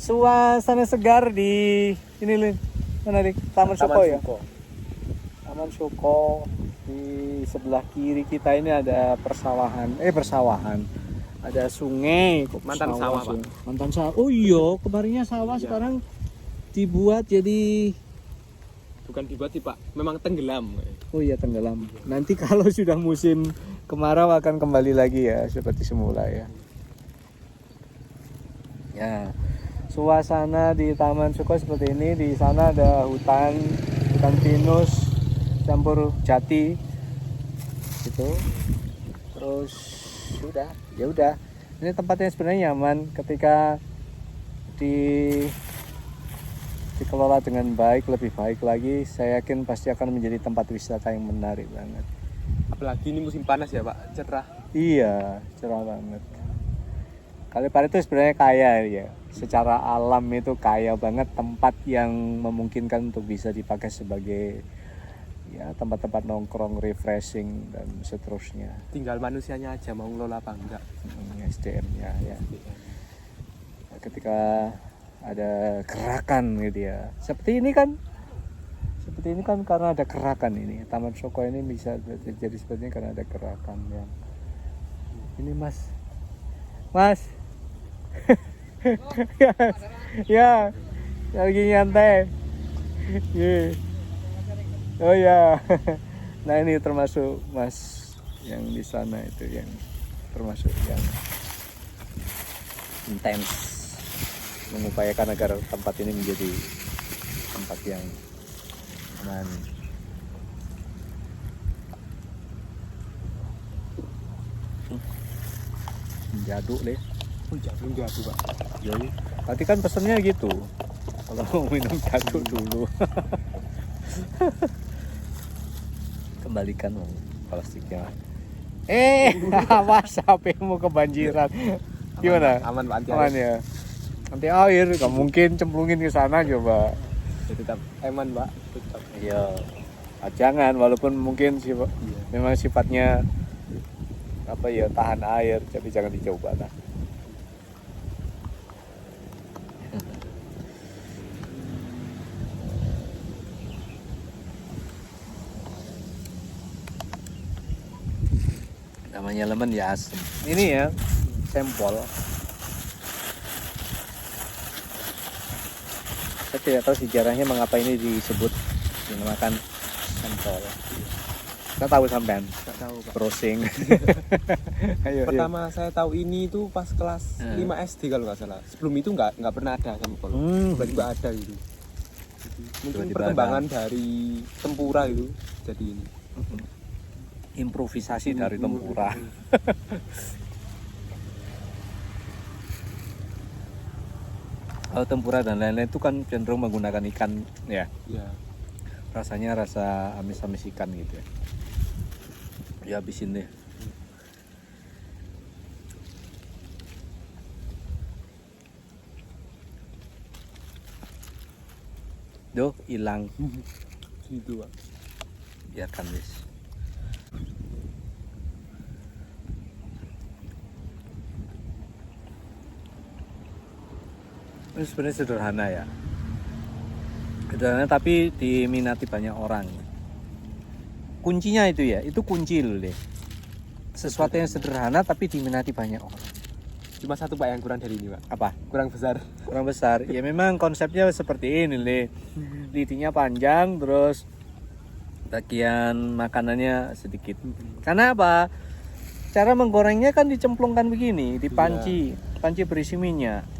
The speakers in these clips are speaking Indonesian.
Suasana segar di ini Lin. Mana nih? Taman Suko ya. Taman Suko. Di sebelah kiri kita ini ada persawahan. Ada sungai. Mantan sawah, Pak. Mantan sawah. Oh iya, kemarinnya sawah Iya. sekarang dibuat jadi. Bukan dibuat sih Pak, memang tenggelam. Oh iya, tenggelam. Nanti kalau sudah musim kemarau akan kembali lagi ya seperti semula ya. Ya, suasana di Taman Suko seperti ini. Di sana ada hutan pinus campur jati gitu. Terus ya udah. Ini tempatnya sebenarnya nyaman ketika dikelola dengan baik, lebih baik lagi. Saya yakin pasti akan menjadi tempat wisata yang menarik banget. Apalagi ini musim panas ya Pak, cerah. Iya, cerah banget. Kaliparu itu sebenarnya kaya ya. Secara alam itu kaya banget, tempat yang memungkinkan untuk bisa dipakai sebagai ya tempat-tempat nongkrong, refreshing dan seterusnya. Tinggal manusianya aja mau ngelola apa enggak. SDM-nya ya. Ketika ada gerakan gitu ya. Seperti ini kan karena ada gerakan ini. Taman Suko ini bisa jadi seperti ini karena ada gerakan yang ini Mas. ya, lagi nyantai. Yeah. Oh ya. Nah ini termasuk Mas yang di sana itu yang termasuk yang intens mengupayakan agar tempat ini menjadi tempat yang aman. Jaduk deh. Oh jaduk Pak. Jadi, tadi kan pesennya gitu. Kalau mau minum jaduk dulu. Kembalikan plastiknya. Awas HP-mu kebanjiran. Gimana? Aman Pak, Aman ya. Nanti air, nggak mungkin cemplungin ke sana coba. Tetap aman Pak, tetap. Iya. Jangan, walaupun mungkin memang sifatnya apa ya tahan air, tapi jangan dicoba lah. Namanya lemon ya asem. Ini ya sampel. Saya tidak tahu sejarahnya mengapa ini disebut dinamakan sampel. Saya tahu sampean. Enggak tahu Pak. Browsing. Ayo, Pertama saya tahu ini itu pas kelas 5 SD kalau nggak salah. Sebelum itu nggak pernah ada sampel. Tiba-tiba ada gitu. Mungkin Tiba-tiba perkembangan dari tempura itu jadi ini. Improvisasi dari tempura. Kalau tempura dan lain-lain itu kan cenderung menggunakan ikan ya. Ya. Rasanya rasa amis-amis ikan gitu ya. Ya habisin deh. Duh, hilang. Gitu Pak. Biarkan wis. Ini sebenarnya sederhana ya. Sederhana tapi diminati banyak orang. Kuncinya itu ya, itu kunci loh deh. Sesuatu yang sederhana tapi diminati banyak orang. Cuma satu Pak yang kurang dari ini Pak. Apa? Kurang besar. Kurang besar. Ya memang konsepnya seperti ini Le. Lidinya panjang terus bagian makanannya sedikit. Karena apa? Cara menggorengnya kan dicemplungkan begini, di panci. Panci berisi minyak.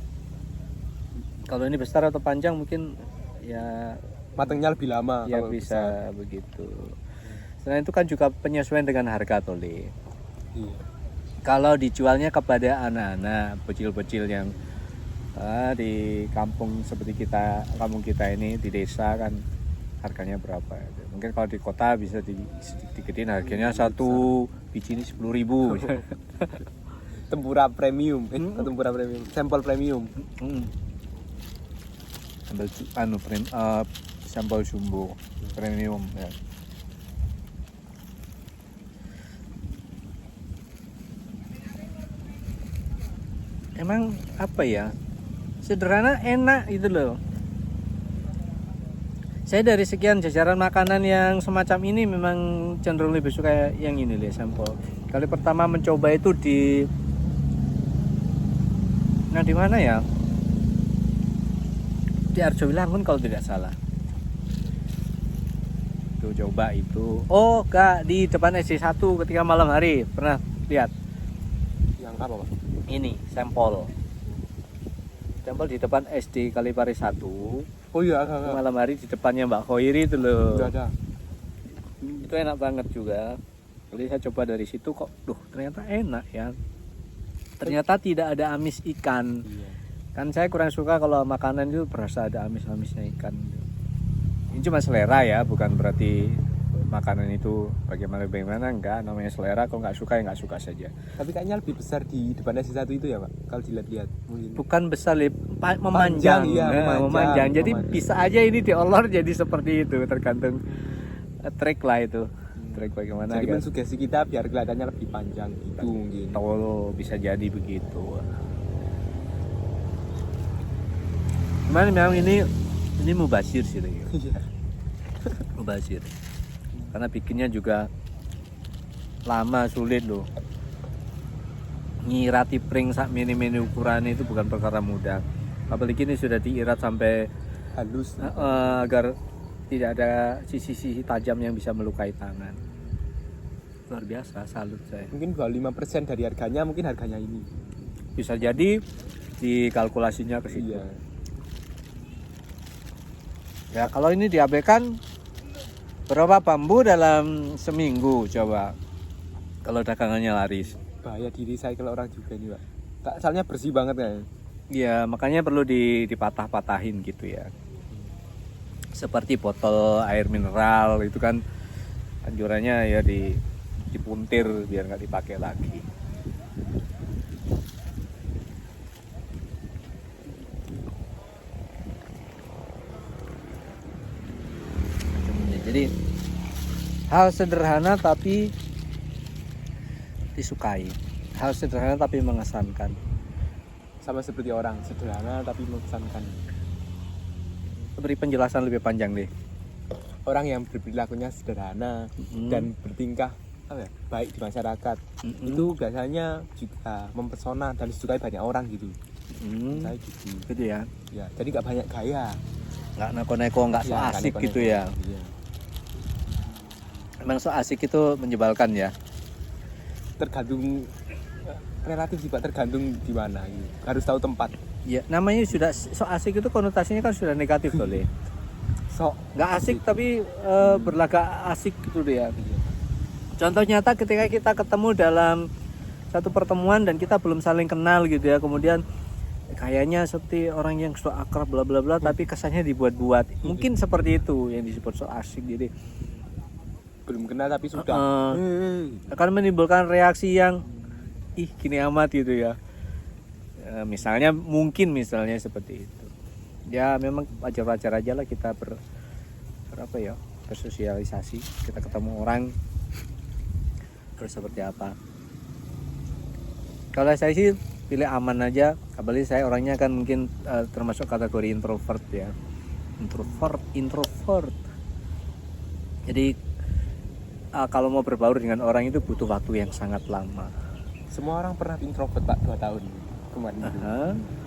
Kalau ini besar atau panjang mungkin ya Matangnya lebih lama ya kalau bisa besar. begitu. Selain itu kan juga penyesuaian dengan harga tole. Iya. Kalau dijualnya kepada anak-anak bocil-bocil yang di kampung seperti kampung kita ini di desa kan harganya berapa? Mungkin kalau di kota bisa digedein harganya satu biji ini 10.000. Tempura premium, tempura premium, sampel premium. Sampel jumbo premium ya. Emang apa ya, sederhana, enak gitu loh. Saya dari sekian jajaran makanan yang semacam ini memang cenderung lebih suka yang ini deh, sampel. Kali pertama mencoba itu di mana ya? Di Arjowilangun kalau tidak salah. Tuh coba itu. Oh, Kak, di depan SD 1 ketika malam hari pernah lihat. Yang apa, Pak? Ini sampel. Sampel di depan SD Kalipari 1. Oh iya, agak. Malam hari di depannya Mbak Khoiri itu loh. Udah ada. Itu enak banget juga. Jadi saya coba dari situ kok, ternyata enak ya. Ternyata tidak ada amis ikan. Iya. Kan saya kurang suka kalau makanan itu berasa ada amis-amisnya ikan. Ini cuma selera ya, bukan berarti makanan itu bagaimana enggak, namanya selera. Kalau nggak suka ya nggak suka saja. Tapi kayaknya lebih besar di depan S1 itu ya, Pak. Kalau dilihat-lihat mungkin. Bukan besar, memanjang. Iya, Memanjang. Jadi bisa aja ini diolor jadi seperti itu, tergantung trik lah itu. Trik bagaimana. Jadi kan? mensugesti kita biar kelihatannya lebih panjang gitu mungkin. Tahu bisa jadi begitu. Cuman memang ini mubazir sih lagi. Iya. Mubazir. Karena bikinnya juga lama, sulit loh. Ngirati pring sak mini ukuran itu bukan perkara mudah. Apalagi ini sudah diirat sampai Halus. agar tidak ada sisi-sisi tajam yang bisa melukai tangan. Luar biasa, salut saya. Mungkin 25% dari harganya mungkin harganya ini. Bisa jadi dikalkulasinya ke situ. Iya. Ya kalau ini diabaikan berapa bambu dalam seminggu coba kalau dagangannya laris. Bahaya diri saya kalau orang juga ini, Pak. Soalnya bersih banget kan. Ya makanya perlu dipatah-patahin gitu ya. Seperti botol air mineral itu kan anjurannya ya dipuntir biar nggak dipakai lagi. Jadi hal sederhana tapi disukai, hal sederhana tapi mengesankan. Sama seperti orang sederhana tapi mengesankan. Beri penjelasan lebih panjang deh. Orang yang berperilakunya sederhana dan bertingkah baik di masyarakat itu biasanya juga mempesona dan disukai banyak orang gitu. Saya gitu. Gitu ya. Ya, jadi nggak banyak gaya. Nggak neko-neko, nggak so Ya, asik neko-neko. gitu ya. Iya. Emang so asik itu menyebalkan ya. Tergantung relatif sih, Pak, tergantung di mana gitu. Harus tahu tempat. Ya, namanya sudah so asik itu konotasinya kan sudah negatif loh, Le. Sok Nggak asik tapi berlagak asik gitu dia. Contoh nyata ketika kita ketemu dalam satu pertemuan dan kita belum saling kenal gitu ya, kemudian kayaknya seperti orang yang so akrab bla bla bla tapi kesannya dibuat-buat. Mungkin seperti itu yang disebut so asik. Jadi belum kenal tapi sudah akan menimbulkan reaksi yang gini amat gitu ya. Misalnya seperti itu. Ya memang wajar-wajar aja lah kita bersosialisasi, kita ketemu orang terus seperti apa. Kalau saya sih pilih aman aja, apalagi saya orangnya kan mungkin termasuk kategori introvert ya. Introvert. Jadi kalau mau berbaur dengan orang itu butuh waktu yang sangat lama. Semua orang pernah introvert, Pak, 2 tahun kemarin itu.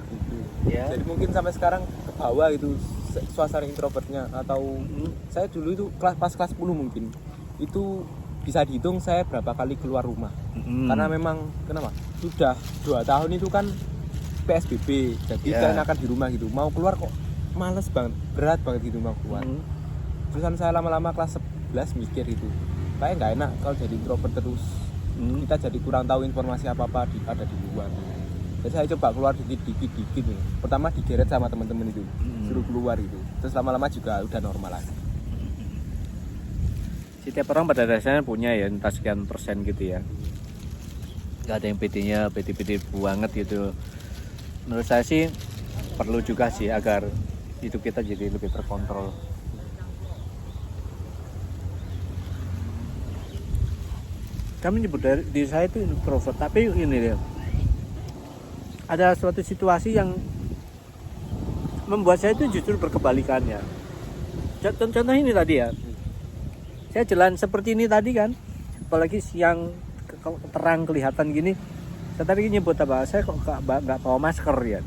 Gitu. Ya. Jadi mungkin sampai sekarang ke bawah itu suasana introvertnya atau saya dulu itu pas kelas 10 mungkin. Itu bisa dihitung saya berapa kali keluar rumah. Karena memang kenapa? Sudah 2 tahun itu kan PSBB. Jadi kalian akan di rumah gitu. Mau keluar kok males banget, berat banget gitu mau keluar. Terusan saya lama-lama kelas 11 mikir itu. Kayak nggak enak kalau jadi introvert terus. Kita jadi kurang tahu informasi apa-apa ada di luar. Jadi saya coba keluar dikit. Pertama digeret sama teman-teman itu, suruh keluar gitu. Terus lama-lama juga udah normal lagi. Setiap orang pada dasarnya punya ya entah sekian persen gitu ya. Gak ada yang PD banget gitu. Menurut saya sih perlu juga sih agar hidup kita jadi lebih terkontrol. Kami nyebut diri saya itu introvert, tapi ini dia. Ada suatu situasi yang membuat saya itu justru berkebalikannya. Contoh ini tadi ya, saya jalan seperti ini tadi kan, apalagi siang terang kelihatan gini, saya tadi nyebut apa, saya kok nggak bawa masker ya.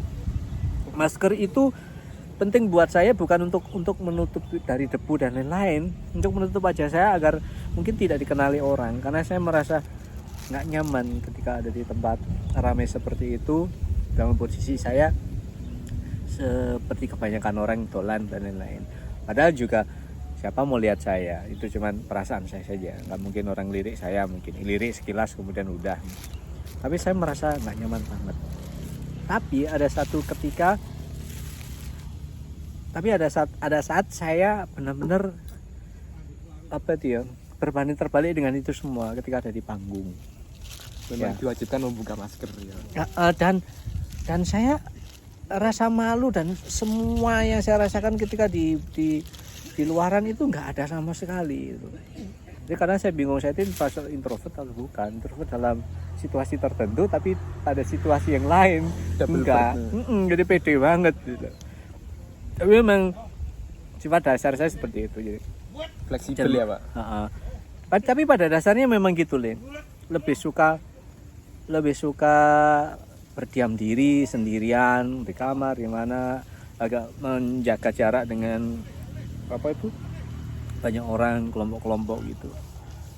Masker itu penting buat saya bukan untuk menutup dari debu dan lain-lain, untuk menutup wajah saya agar mungkin tidak dikenali orang, karena saya merasa nggak nyaman ketika ada di tempat ramai seperti itu dalam posisi saya seperti kebanyakan orang dolan dan lain-lain. Padahal juga siapa mau lihat saya, itu cuman perasaan saya saja, nggak mungkin orang lirik saya, mungkin lirik sekilas kemudian udah. Tapi saya merasa nggak nyaman banget. Tapi ada saat saya benar-benar apa itu ya, berbanding terbalik dengan itu semua ketika ada di panggung. Memang diwajibkan membuka masker ya. Dan saya rasa malu, dan semua yang saya rasakan ketika di luaran itu nggak ada sama sekali itu. Jadi karena saya bingung, saya itu introvert atau bukan introvert dalam situasi tertentu, tapi pada situasi yang lain enggak. Jadi pede banget gitu. Tapi memang sifat dasar saya seperti itu, jadi Fleksibel ya Pak. Tapi pada dasarnya memang gitu, Lin. Lebih suka berdiam diri sendirian di kamar, di mana agak menjaga jarak dengan banyak orang, kelompok-kelompok gitu.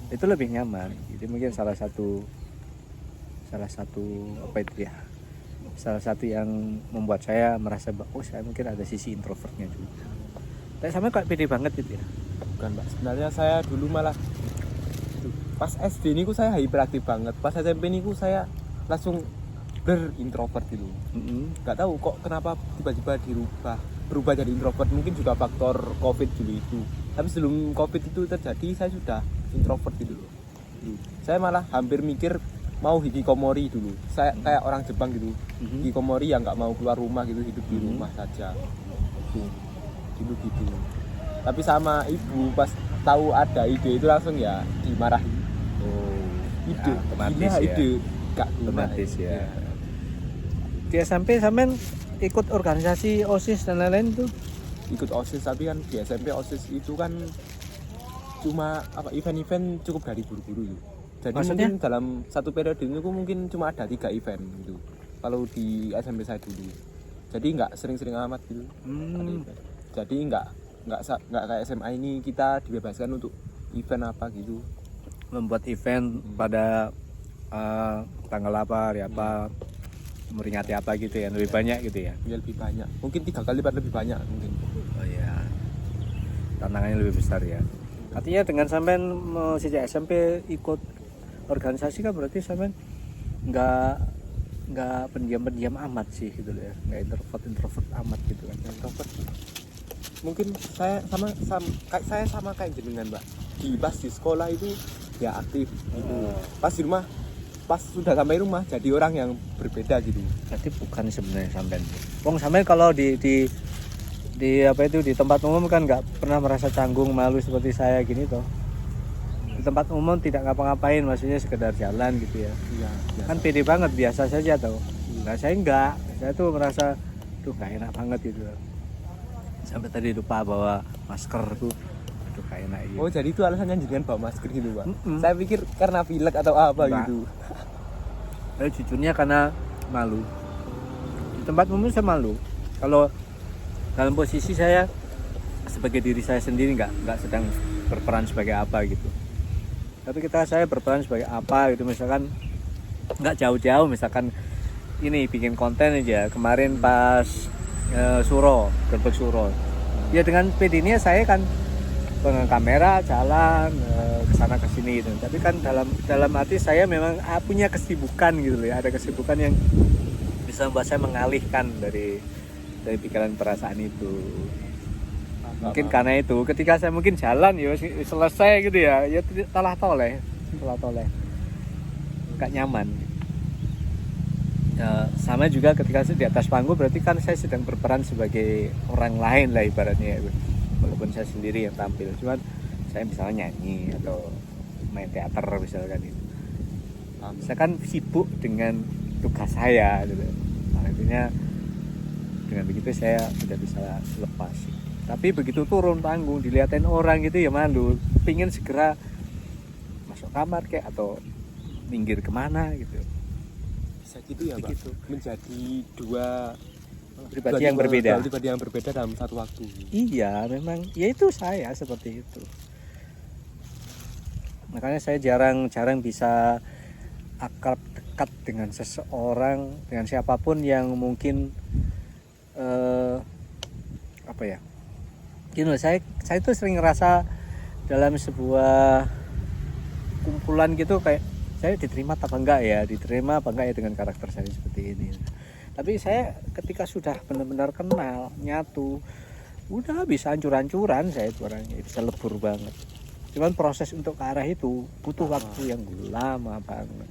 Itu lebih nyaman. Jadi mungkin salah satu yang membuat saya merasa saya mungkin ada sisi introvertnya juga. Tapi sama kayak pede banget gitu ya. Bukan Pak, sebenarnya saya dulu malah pas SD niku saya hiperaktif banget. Pas SMP niku saya langsung berintrovert gitu. Nggak tahu kok kenapa tiba-tiba berubah jadi introvert. Mungkin juga faktor COVID dulu itu. Tapi sebelum COVID itu terjadi saya sudah introvert gitu loh. Saya malah hampir mikir mau hikikomori dulu. Saya kayak orang Jepang gitu. Hikikomori yang nggak mau keluar rumah gitu, hidup di rumah saja. Dulu gitu. Tapi sama ibu pas tahu ada ide itu langsung ya dimarahi. Ide, otomatis ya. Ide gak otomatis ya. Di SMP sampean ikut organisasi OSIS dan lain-lain tuh? Ikut OSIS, tapi kan di SMP OSIS itu kan cuma event-event cukup dari guru-guru gitu. Jadi maksudnya? Mungkin dalam satu periode itu mungkin cuma ada 3 event gitu. Kalau di SMP saya dulu. Jadi nggak sering-sering amat gitu. Jadi nggak kayak SMA ini kita dibebaskan untuk event apa gitu. Membuat event pada tanggal apa, hari apa, memperingati apa gitu ya, lebih banyak gitu ya? Ya lebih banyak, mungkin 3 kali lipat lebih banyak mungkin. Oh iya, tantangannya lebih besar ya. Artinya dengan sampean sejak SMP ikut organisasi kan berarti sampean nggak pendiam amat sih gitu loh ya, nggak introvert amat gitu kan? Introvert. Mungkin saya sama kayak jenengan Mbak. Pas di sekolah itu ya aktif gitu. Pas di rumah, pas sudah sampai rumah jadi orang yang berbeda gitu. Jadi bukan sebenarnya sampean. Wong sampean kalau di tempat umum kan nggak pernah merasa canggung malu seperti saya gini toh. Di tempat umum tidak ngapa-ngapain, maksudnya sekedar jalan gitu ya. Iya. Kan pede banget, biasa saja toh. Nah saya enggak, saya tuh merasa gak enak banget gitu. Sampai tadi lupa bawa masker tuh, gak enak gitu. Oh jadi itu alasannya jenengan bawa masker gitu Pak? Saya pikir karena pilek atau apa gitu. Jujurnya karena malu. Di tempat umum saya malu. Kalau dalam posisi saya sebagai diri saya sendiri nggak sedang berperan sebagai apa gitu. Tapi ketika saya berperan sebagai apa gitu, misalkan nggak jauh-jauh, misalkan ini bikin konten aja kemarin pas Gerbek Suro. Ya dengan PD-nya saya kan dengan kamera jalan kesana kesini gitu. Tapi kan dalam hati saya memang punya kesibukan gitu ya. Ada kesibukan yang bisa membuat saya mengalihkan dari pikiran perasaan itu. Mungkin karena itu ketika saya mungkin jalan ya selesai gitu ya telah toleh nggak nyaman. Sama juga ketika saya di atas panggung, berarti kan saya sedang berperan sebagai orang lain lah ibaratnya, walaupun saya sendiri yang tampil, cuman saya misalnya nyanyi atau main teater misalkan itu, saya kan sibuk dengan tugas saya gitu. Artinya dengan begitu saya udah bisa lepas. Tapi begitu turun panggung dilihatin orang gitu ya malu, pingin segera masuk kamar kayak atau minggir kemana gitu. Bisa gitu ya Pak, Begitu. menjadi dua Pribadi yang berbeda. pribadi yang berbeda dalam satu waktu. Iya, memang ya itu saya seperti itu. Makanya saya jarang bisa akrab dekat dengan seseorang, dengan siapapun yang mungkin apa ya? Gini loh, saya itu sering ngerasa dalam sebuah kumpulan gitu kayak saya diterima apa enggak ya dengan karakter saya seperti ini. Tapi saya ketika sudah benar-benar kenal, nyatu, udah bisa hancur-hancuran saya itu orangnya, bisa lebur banget. Cuman proses untuk ke arah itu butuh waktu yang lama banget.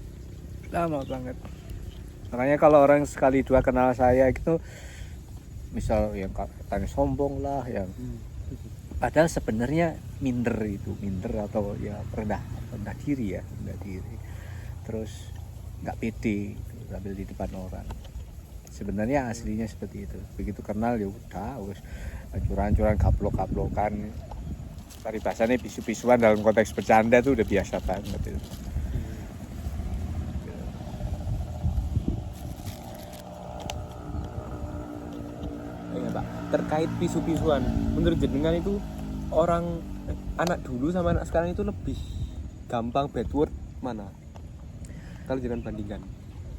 Makanya kalau orang sekali dua kenal saya gitu, misal yang katanya sombong lah, yang padahal sebenarnya minder atau ya rendah diri, terus nggak pede tampil di depan orang. Sebenarnya aslinya seperti itu. Begitu kenal ya udah wis hancur-hancuran, gaplok-gaplokan. Paribasane bisu-bisuan dalam konteks bercanda itu udah biasa banget itu. Ya Pak, terkait pisu-pisuan, menurut jenengan itu anak dulu sama anak sekarang itu lebih gampang bad word mana? Kalau jenengan bandingkan.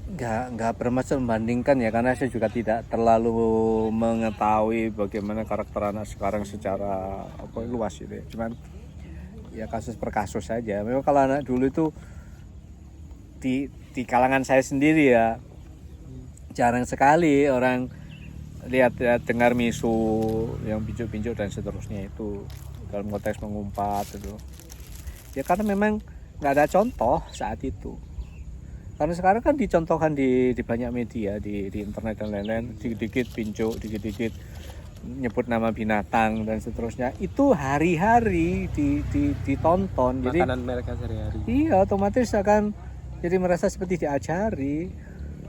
Nggak bermaksud membandingkan ya, karena saya juga tidak terlalu mengetahui bagaimana karakter anak sekarang secara luas gitu ya. Cuman ya kasus per kasus saja. Memang kalau anak dulu itu di kalangan saya sendiri ya jarang sekali orang lihat dengar misu yang pinjuk-pinjuk dan seterusnya itu dalam konteks mengumpat itu. Ya karena memang nggak ada contoh saat itu. Karena sekarang kan dicontohkan di banyak media, di internet dan lain-lain, dikit-dikit pinjuk, dikit-dikit nyebut nama binatang dan seterusnya. Itu hari-hari ditonton. Makanan mereka sehari-hari. Iya, otomatis akan jadi merasa seperti diajari.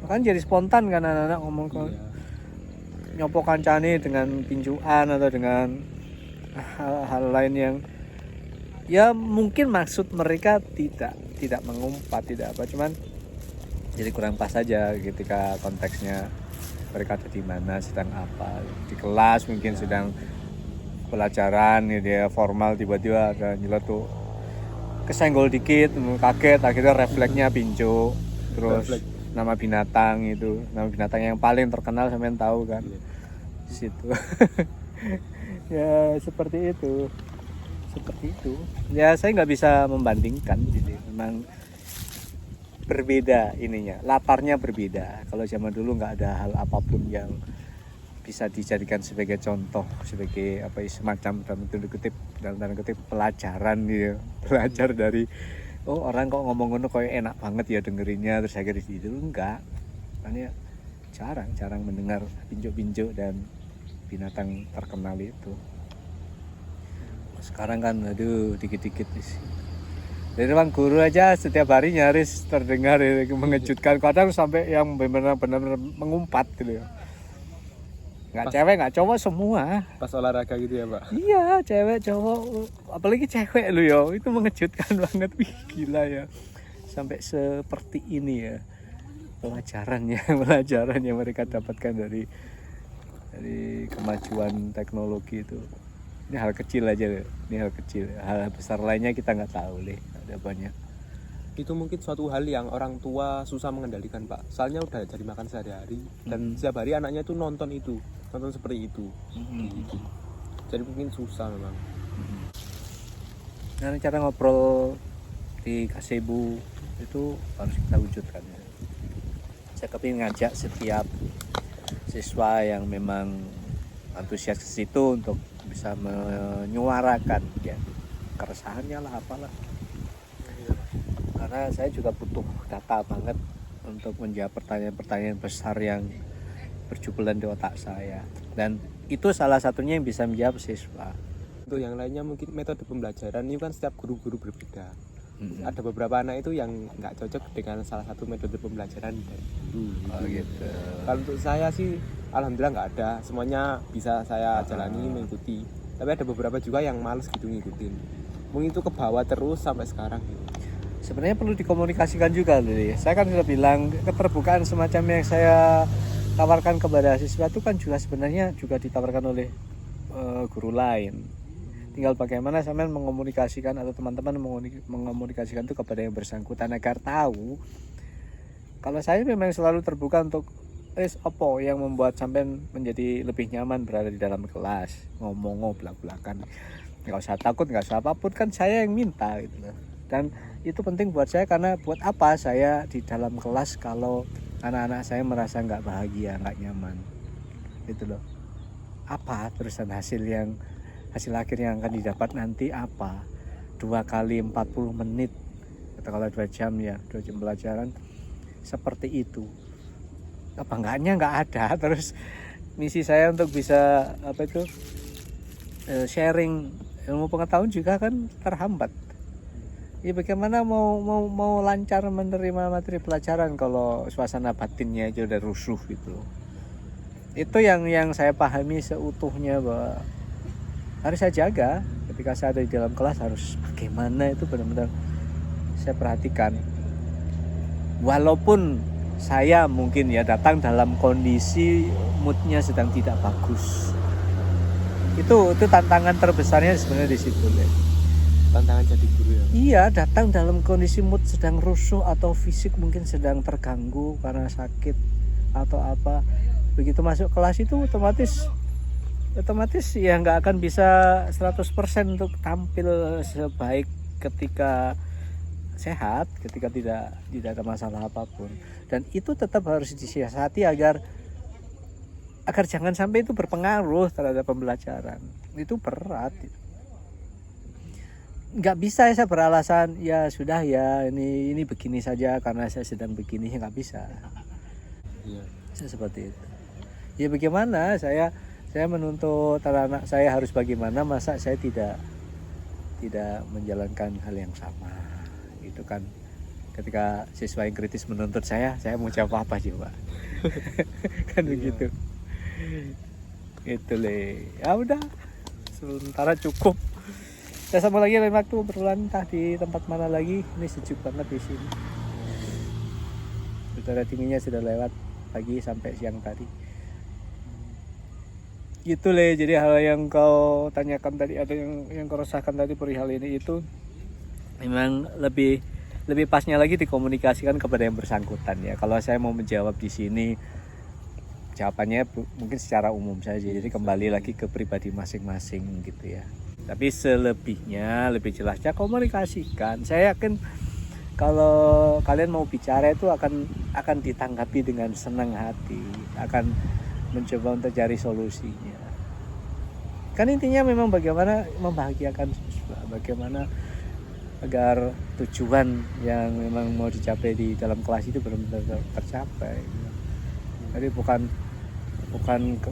Kan jadi spontan kan anak-anak ngomong ke nyopok kancane dengan pinjuan atau dengan hal lain yang ya mungkin maksud mereka tidak mengumpat, tidak apa, cuman jadi kurang pas saja ketika konteksnya mereka ada di mana, sedang apa, di kelas mungkin sedang pelajaran gitu ya, formal, tiba-tiba ada nyeletuk kesenggol dikit, kaget, akhirnya refleksnya pinjuk, terus nama binatang yang paling terkenal sampean tahu kan, di situ. Ya seperti itu ya, saya nggak bisa membandingkan, jadi memang berbeda ininya, latarnya berbeda. Kalau zaman dulu nggak ada hal apapun yang bisa dijadikan sebagai contoh, sebagai semacam dalam tanda kutip pelajaran gitu, belajar dari orang kok ngomong ngono kayak enak banget ya dengerinnya, terus akhirnya itu enggak, karena jarang mendengar pinjuk-pinjuk dan binatang terkenal itu. Sekarang kan aduh dikit-dikit sih. Dari ruang guru aja setiap hari nyaris terdengar mengejutkan, kadang sampai yang benar-benar mengumpat gitu ya. Nggak cewek nggak cowok semua. Pas olahraga gitu ya Pak? Iya, cewek cowok, apalagi cewek lu ya, itu mengejutkan banget. Wih gila ya, sampai seperti ini ya pelajaran yang mereka dapatkan dari kemajuan teknologi itu. Ini hal kecil aja, hal besar lainnya kita nggak tahu deh, ada banyak. Itu mungkin suatu hal yang orang tua susah mengendalikan Pak, soalnya udah jadi makan sehari-hari dan setiap hari anaknya itu nonton seperti itu. Gitu. Jadi mungkin susah memang. Nah, cara ngobrol di gazebo itu harus kita wujudkan ya. Saya kepingin ngajak setiap siswa yang memang antusias ke situ untuk bisa menyuarakan ya keresahannya lah, apalah. Karena saya juga butuh data banget untuk menjawab pertanyaan-pertanyaan besar yang berjubulan di otak saya, dan itu salah satunya yang bisa menjawab siswa. Untuk yang lainnya mungkin metode pembelajaran ini kan setiap guru-guru berbeda. Ada beberapa anak itu yang nggak cocok dengan salah satu metode pembelajaran dari guru. Oh gitu. Kalau untuk saya sih alhamdulillah nggak ada, semuanya bisa saya jalani mengikuti. Tapi ada beberapa juga yang males gitu ngikutin, mungkin itu ke bawah terus sampai sekarang gitu. Sebenarnya perlu dikomunikasikan juga loh. Saya kan sudah bilang keterbukaan semacam yang saya tawarkan kepada siswa itu kan juga sebenarnya juga ditawarkan oleh guru lain. Tinggal bagaimana sampean mengomunikasikan atau teman-teman mengomunikasikan itu kepada yang bersangkutan agar tahu. Kalau saya memang selalu terbuka untuk apa yang membuat sampean menjadi lebih nyaman berada di dalam kelas, ngomong belak-belakan. Nggak usah takut, nggak usah apapun, kan saya yang minta gitu loh. Dan itu penting buat saya karena buat apa saya di dalam kelas kalau anak-anak saya merasa nggak bahagia, nggak nyaman gitu loh. Apa terusan hasil akhir yang akan didapat nanti apa? 2 kali 40 menit atau kalau 2 jam ya, 2 jam pelajaran seperti itu. Apa enggaknya nggak ada. Terus misi saya untuk bisa sharing ilmu pengetahuan juga kan terhambat. Ya bagaimana mau lancar menerima materi pelajaran kalau suasana batinnya aja udah rusuh gitu. Itu yang saya pahami seutuhnya bahwa harus saya jaga ketika saya ada di dalam kelas, harus bagaimana itu benar-benar saya perhatikan. Walaupun saya mungkin ya datang dalam kondisi moodnya sedang tidak bagus, itu tantangan terbesarnya sebenarnya di situ ya. Tantangan jadi guru ya. Iya, datang dalam kondisi mood sedang rusuh atau fisik mungkin sedang terganggu karena sakit atau apa. Begitu masuk kelas itu otomatis ya nggak akan bisa 100% untuk tampil sebaik ketika sehat, ketika tidak ada masalah apapun. Dan itu tetap harus disiasati agar jangan sampai itu berpengaruh terhadap pembelajaran. Itu berat. Nggak bisa saya beralasan ya sudah ya ini begini saja karena saya sedang begini, nggak bisa. Iya. Saya seperti itu. Ya bagaimana saya menuntut anak saya harus bagaimana, masa saya tidak menjalankan hal yang sama. Itu kan ketika siswa yang kritis menuntut saya mau jawab apa coba? Kan begitu. Itu ya udah, sementara cukup. Saya sama lagi lain waktu berulang entah di tempat mana lagi. Ini sejuk banget di sini. Udara dinginnya sudah lewat pagi sampai siang tadi. Gitu jadi hal yang kau tanyakan tadi atau yang kau resahkan tadi perihal ini itu memang lebih pasnya lagi dikomunikasikan kepada yang bersangkutan ya. Kalau saya mau menjawab di sini jawabannya mungkin secara umum saja, jadi kembali lagi ke pribadi masing-masing gitu ya. Tapi selebihnya lebih jelasnya komunikasikan. Saya yakin kalau kalian mau bicara itu akan ditanggapi dengan senang hati, akan mencoba untuk cari solusinya. Kan intinya memang bagaimana membahagiakan siswa, bagaimana agar tujuan yang memang mau dicapai di dalam kelas itu benar-benar tercapai. Jadi bukan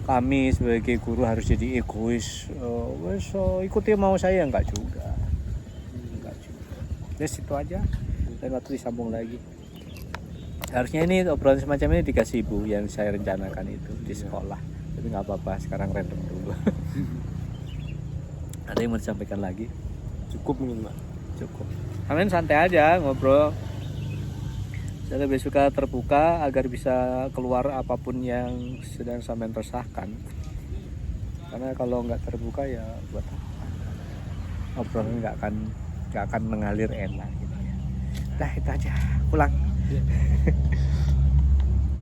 kami sebagai guru harus jadi egois, ikuti mau saya, enggak juga. Ya situ aja, dan waktu disambung lagi. Harusnya ini obrolan semacam ini dikasih ibu yang saya rencanakan itu di sekolah, tapi nggak apa-apa, sekarang random dulu. Ada yang mau disampaikan lagi? Cukup mungkin Pak. Cukup. Kalian santai aja ngobrol. Saya lebih suka terbuka agar bisa keluar apapun yang sedang sampean resahkan. Karena kalau nggak terbuka ya buat apa? Obrolan nggak akan mengalir enak gitu ya. Dah itu aja, pulang.